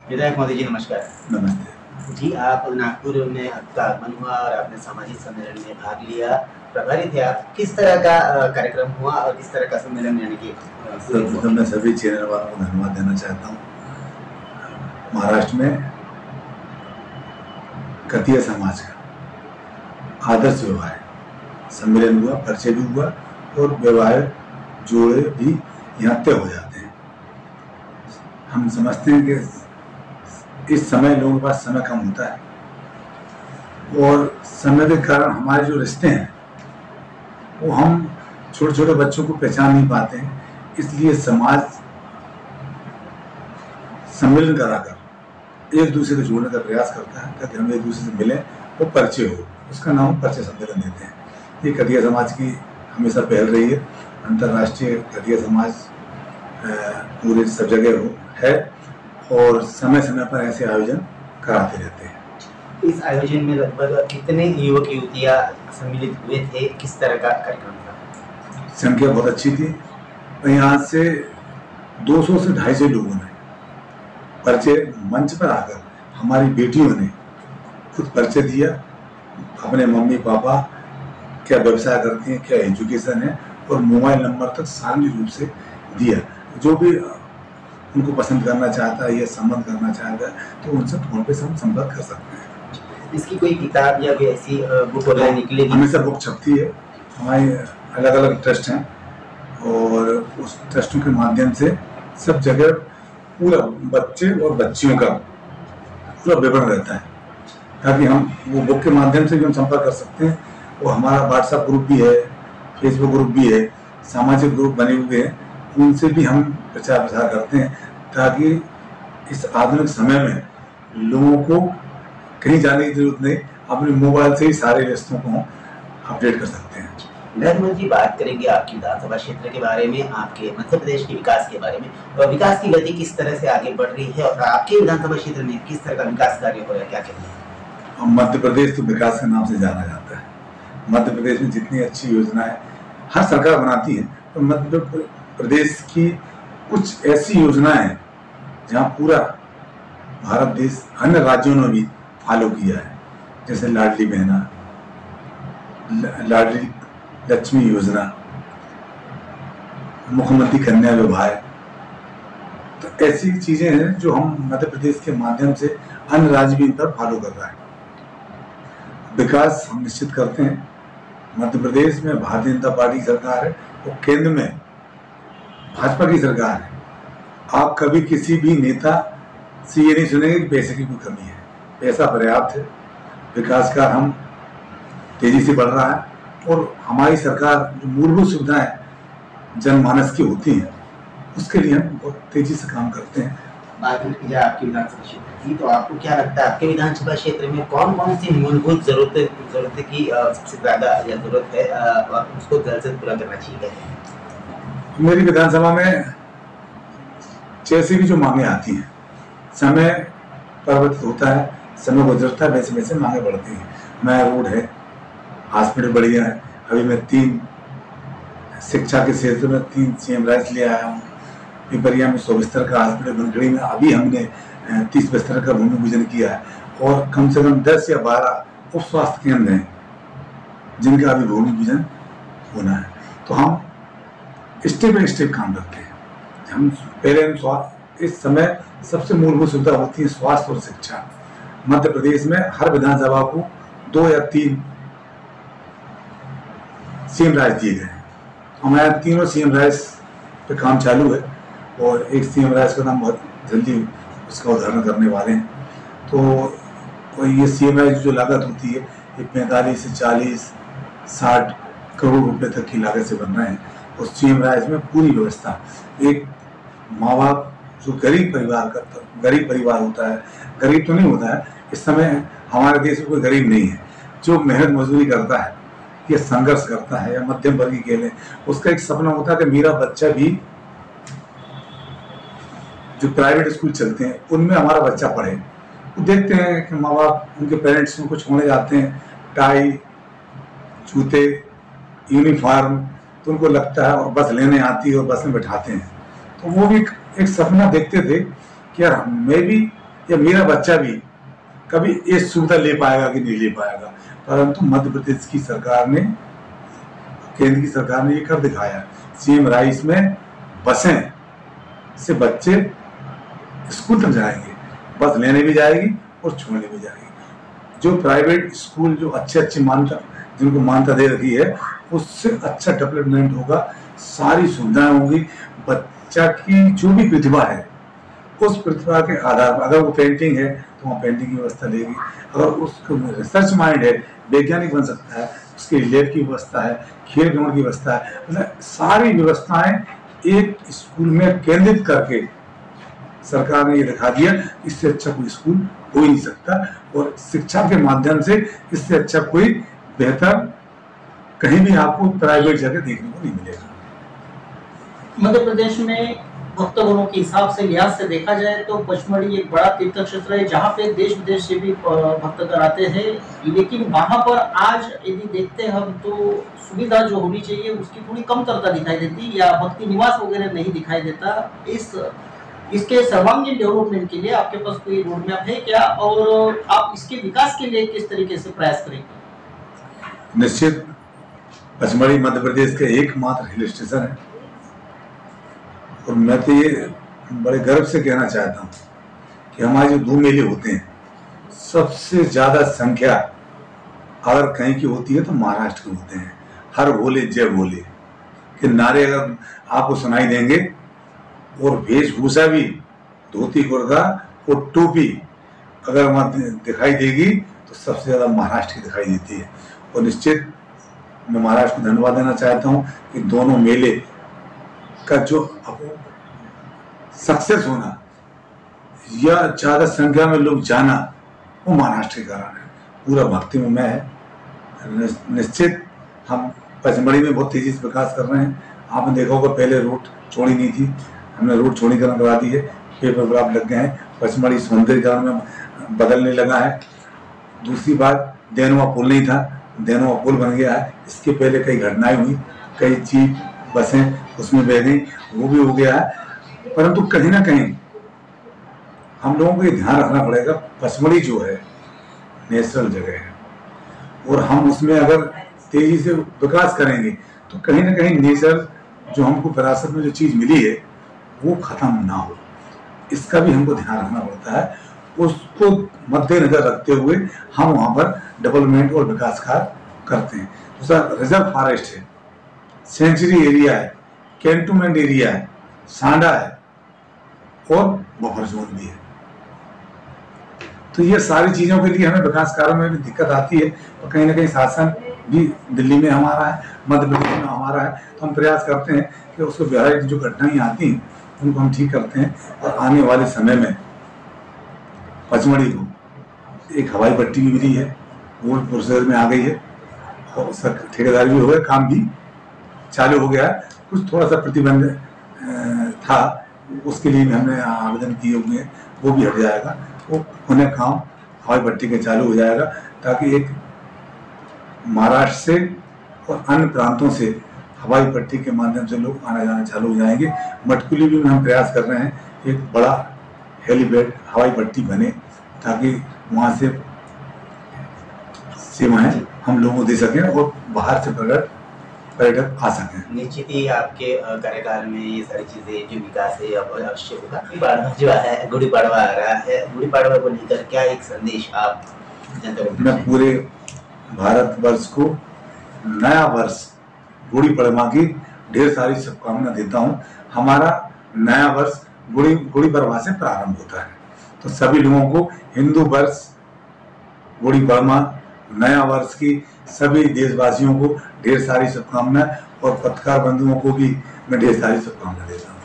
विधायक महोदय जी नमस्कार। नमस्ते। जी, आप नागपुर में आपका आगमन हुआ और आपने सामाजिक सम्मेलन में भाग लिया, प्रभारी थे आप। किस तरह का कार्यक्रम हुआ और किस तरह का सम्मेलन यानी कि सर्वप्रथम मैं सभी चैनल वालों को धन्यवाद देना चाहता हूँ। महाराष्ट्र में खतिया समाज का आदर्श विवाह सम्मेलन हुआ, परिचय भी हुआ और विवाह जोड़े भी यहाँ तय हो जाते हैं। हम समझते हैं कि इस समय लोगों के पास समय कम होता है और समय के कारण हमारे जो रिश्ते हैं वो हम छोटे छोटे बच्चों को पहचान नहीं पाते हैं। इसलिए समाज सम्मेलन कराकर एक दूसरे को जोड़ने का प्रयास करता है ताकि हम एक दूसरे से मिलें और परिचय हो। उसका नाम परिचय सम्मेलन देते हैं। ये खतिया समाज की हमेशा पहल रही है। अंतर्राष्ट्रीय खतिया समाज पूरे सब जगह है और समय समय पर ऐसे आयोजन कराते रहते हैं। इस आयोजन में लगभग कितने युवक युवतियाँ सम्मिलित हुए थे? किस तरह का कार्यक्रम था? संख्या बहुत अच्छी थी। यहाँ से 200 से 250 लोगों ने परिचय मंच पर आकर हमारी बेटियों ने खुद परिचय दिया, अपने मम्मी पापा क्या व्यवसाय करती हैं, क्या एजुकेशन है और मोबाइल नंबर तक सार्वजनिक रूप से दिया। जो भी उनको पसंद करना चाहता है या संबंध करना चाहता है तो उनसे फोन पे संपर्क कर सकते हैं। इसकी कोई किताब या कोई ऐसी बुक वगैरह निकलेगी? हमेशा बुक छपती है। हमारी अलग अलग ट्रस्ट हैं और उस ट्रस्टों के माध्यम से सब जगह पूरा बच्चे और बच्चियों का पूरा विवरण रहता है ताकि हम वो बुक के माध्यम से भी हम संपर्क कर सकते हैं। और हमारा व्हाट्सएप ग्रुप भी है, फेसबुक ग्रुप भी है, सामाजिक ग्रुप बने हुए हैं, उनसे भी हम प्रचार प्रसार करते हैं ताकि इस आधुनिक समय में लोगों को कहीं जाने की जरूरत नहीं, अपने मोबाइल से ही सारे रिश्तों को अपडेट कर सकते हैं। धर्म जी, बात करेंगे आपकी विधानसभा क्षेत्र के बारे में, आपके मध्य प्रदेश के विकास के बारे में। तो विकास की गति किस तरह से आगे बढ़ रही है और आपके विधानसभा क्षेत्र में किस तरह का विकास कार्य हो रहा है, क्या कहते हैं? मध्य प्रदेश तो विकास के नाम से जाना जाता है। मध्य प्रदेश में जितनी अच्छी योजनाएं हर सरकार बनाती है, तो मध्य प्रदेश की कुछ ऐसी योजनाएं हैं जहां पूरा भारत देश अन्य राज्यों ने भी फॉलो किया है, जैसे लाडली बहना, लाडली लक्ष्मी योजना, मुख्यमंत्री कन्या विवाह। तो ऐसी चीजें हैं जो हम मध्य प्रदेश के माध्यम से अन्य राज्य भी इन पर फॉलो कर रहा है। विकास हम निश्चित करते हैं। मध्य प्रदेश में भारतीय जनता पार्टी की सरकार है और केंद्र में भाजपा की सरकार है। आप कभी किसी भी नेता से ये नहीं सुनेंगे कि पैसे की कोई कमी है। पैसा पर्याप्त है। विकास का हम तेजी से बढ़ रहा है और हमारी सरकार जो मूलभूत सुविधाएं जनमानस की होती हैं उसके लिए हम बहुत तेजी से काम करते हैं। बात की जाए आपके विधानसभा क्षेत्र की, तो आपको क्या लगता है आपके विधानसभा क्षेत्र में कौन कौन सी मूलभूत जरूरत की सबसे ज्यादा जरूरत है और उसको जल्द से पूरा करना चाहिए? मेरी विधानसभा में जैसी भी जो मांगे आती हैं, समय परिवर्तित होता है, समय गुजरता है, वैसे वैसे मांगे बढ़ती हैं। नया रोड है, हॉस्पिटल बढ़िया है। अभी मैं 3 शिक्षा के क्षेत्र में 3 CM राइट्स ले आया हूँ। पिपरिया में 100 बिस्तर का हॉस्पिटल, बनखड़ी में अभी हमने 30 बिस्तर का भूमि पूजन किया है और कम से कम 10 या 12 उप स्वास्थ्य केंद्र हैं जिनका अभी भूमि पूजन होना है। तो हम स्टेप बाई स्टेप काम करते हैं। हम पहले इस समय सबसे मूलभूत सुविधा होती है स्वास्थ्य और शिक्षा। मध्य प्रदेश में हर विधानसभा को 2 या 3 CM राइट्स दिए गए हैं। हमारे 3 CM राइट्स पे काम चालू है और एक CM राइट्स का नाम बहुत जल्दी उसका उदाहरण करने वाले हैं। तो ये CM राइट्स जो लागत होती है ये 45 से 40, 60 करोड़ रुपए तक की लागत से बन रहे हैं। उस CM राइट्स में पूरी व्यवस्था, एक माँ बाप जो गरीब परिवार होता है, गरीब तो नहीं होता है इस समय हमारे देश में कोई गरीब नहीं है, जो मेहनत मजदूरी करता है या संघर्ष करता है या मध्यम वर्गीय के लिए उसका एक सपना होता है कि मेरा बच्चा भी, जो प्राइवेट स्कूल चलते हैं उनमें हमारा बच्चा पढ़े। वो देखते हैं कि माँ बाप उनके पेरेंट्स उनको छोड़ने जाते हैं, टाई, जूते, यूनिफॉर्म, तो उनको लगता है और बस लेने आती है और बस में बैठाते हैं। तो वो भी एक सपना देखते थे कि यार मैं भी या मेरा बच्चा भी कभी ये सुविधा ले पाएगा कि नहीं ले पाएगा। परंतु मध्य प्रदेश की सरकार ने, केंद्र की सरकार ने ये कर दिखाया। सीएम राइस में बसें से बच्चे स्कूल तक जाएंगे, बस लेने भी जाएगी और छोड़ने भी जाएगी। जो प्राइवेट स्कूल जो अच्छी मान्यता, जिनको मान्यता दे रखी है, उससे अच्छा डेवलपमेंट होगा, सारी सुविधाएं होंगी। बच्चा की जो भी प्रतिभा है उस प्रतिभा के आधार पर, अगर वो पेंटिंग है तो वहाँ पेंटिंग की व्यवस्था लेगी, अगर उसको रिसर्च माइंड है, वैज्ञानिक बन सकता है, उसके लैब की व्यवस्था है, खेल ग्राउंड की व्यवस्था है, मतलब सारी व्यवस्थाएं एक स्कूल में केंद्रित करके सरकार ने ये दिखा दिया। इससे अच्छा कोई स्कूल हो ही नहीं सकता, और शिक्षा के माध्यम से इससे अच्छा कोई बेहतर कहीं भी आपको प्राइवेट जगह देखने को नहीं मिलेगा। मध्य प्रदेश में भक्तगणों के हिसाब से, लिहाज से देखा जाए तो पचमढ़ी एक बड़ा तीर्थ क्षेत्र है जहाँ पे देश विदेश से भी भक्तगण आते हैं, लेकिन वहाँ पर आज यदि देखते हैं हम तो सुविधा जो होनी चाहिए उसकी थोड़ी कमतरता दिखाई देती, या भक्ति निवास वगैरह नहीं दिखाई देता। इसके सर्वांगीण डेवलपमेंट के लिए आपके पास कोई रोड मैप है क्या, और आप इसके विकास के लिए किस तरीके से प्रयास करेंगे? निश्चित पचमढ़ी मध्य प्रदेश का एकमात्र हिल स्टेशन है, और मैं तो ये बड़े गर्व से कहना चाहता हूँ कि हमारे जो 2 मेले होते हैं, सबसे ज्यादा संख्या अगर कहीं की होती है तो महाराष्ट्र के होते हैं। हर भोले जय भोले के नारे अगर आपको सुनाई देंगे, और वेशभूषा भी धोती कुर्ता और टोपी अगर वहाँ दिखाई देगी तो सबसे ज्यादा महाराष्ट्र की दिखाई देती है। और निश्चित मैं महाराष्ट्र को धन्यवाद देना चाहता हूँ कि दोनों मेले का जो सक्सेस होना या ज्यादा संख्या में लोग जाना, वो महाराष्ट्र के कारण है। पूरा भक्ति में मैं है। निश्चित हम पचमढ़ी में बहुत तेजी से विकास कर रहे हैं। आपने देखा होगा पहले रोड चौड़ी नहीं थी, हमने रोड चौड़ीकरण करा दी है, पेपर ब्लॉक लग गए हैं, पचमढ़ी सौंदर्यीकरण में बदलने लगा है। दूसरी बात, देनुआ पुल नहीं था, देनुआ पुल बन गया है। इसके पहले कई घटनाएं हुई, कई जीप बसें उसमें बह गई, वो भी हो गया है। परंतु कहीं ना कहीं हम लोगों को ये ध्यान रखना पड़ेगा, पचमढ़ी जो है नेचुरल जगह है, और हम उसमें अगर तेजी से विकास करेंगे तो कहीं ना कहीं नेचर जो हमको विरासत में जो चीज मिली है वो खत्म ना हो, इसका भी हमको ध्यान रखना पड़ता है। उसको मद्देनजर रखते हुए हम वहां पर डेवलपमेंट और विकास कार्य करते हैं। दूसरा, रिजर्व फॉरेस्ट है, सेंचुरी एरिया है, कैंटोनमेंट एरिया है, सांडा है और बफर जोन भी है। तो ये सारी चीजों के लिए हमें विकास कार्य में भी दिक्कत आती है, और कहीं ना कहीं शासन भी दिल्ली में हमारा है, मध्य प्रदेश में हमारा है, तो हम प्रयास करते हैं कि उसको व्यवहारिक जो घटनाएं आती हैं उनको हम ठीक करते हैं। और आने वाले समय में पचमढ़ी को एक हवाई पट्टी भी मिली है, वो प्रोसेस में आ गई है, और उसका ठेकेदारी भी हो गया, काम भी चालू हो गया है। कुछ थोड़ा सा प्रतिबंध था, उसके लिए भी हमने आवेदन किए हुए हैं, वो भी हट जाएगा, वो उन्हें काम हवाई पट्टी के चालू हो जाएगा, ताकि एक महाराष्ट्र से और अन्य प्रांतों से हवाई पट्टी के माध्यम से लोग आना जाना चालू हो जाएंगे। मटकुली भी में हम प्रयास कर रहे हैं एक बड़ा हेलीपैड हवाई पट्टी बने, ताकि वहाँ से सेवाएं हम लोगों को दे सकें और बाहर से पर्यटक आ सकें। निश्चित ही आपके कार्यकाल में ये सारी चीजें जो विकास है अब अवश्य होगा। गुड़ी पड़वा जो है, गुड़ी पड़वा आ रहा है, गुड़ी पड़वा को लेकर क्या एक संदेश आप जनता को? मैं पूरे भारतवर्ष को नया वर्ष गुड़ी पड़वा की ढेर सारी शुभकामना देता हूँ। हमारा नया वर्ष गुड़ी पड़वा से प्रारंभ होता है, तो सभी लोगों को हिंदू वर्ष गुड़ी पड़वा नया वर्ष की सभी देशवासियों को ढेर सारी शुभकामनाएं, और पत्रकार बंधुओं को भी मैं ढेर सारी शुभकामनाएं देता हूँ।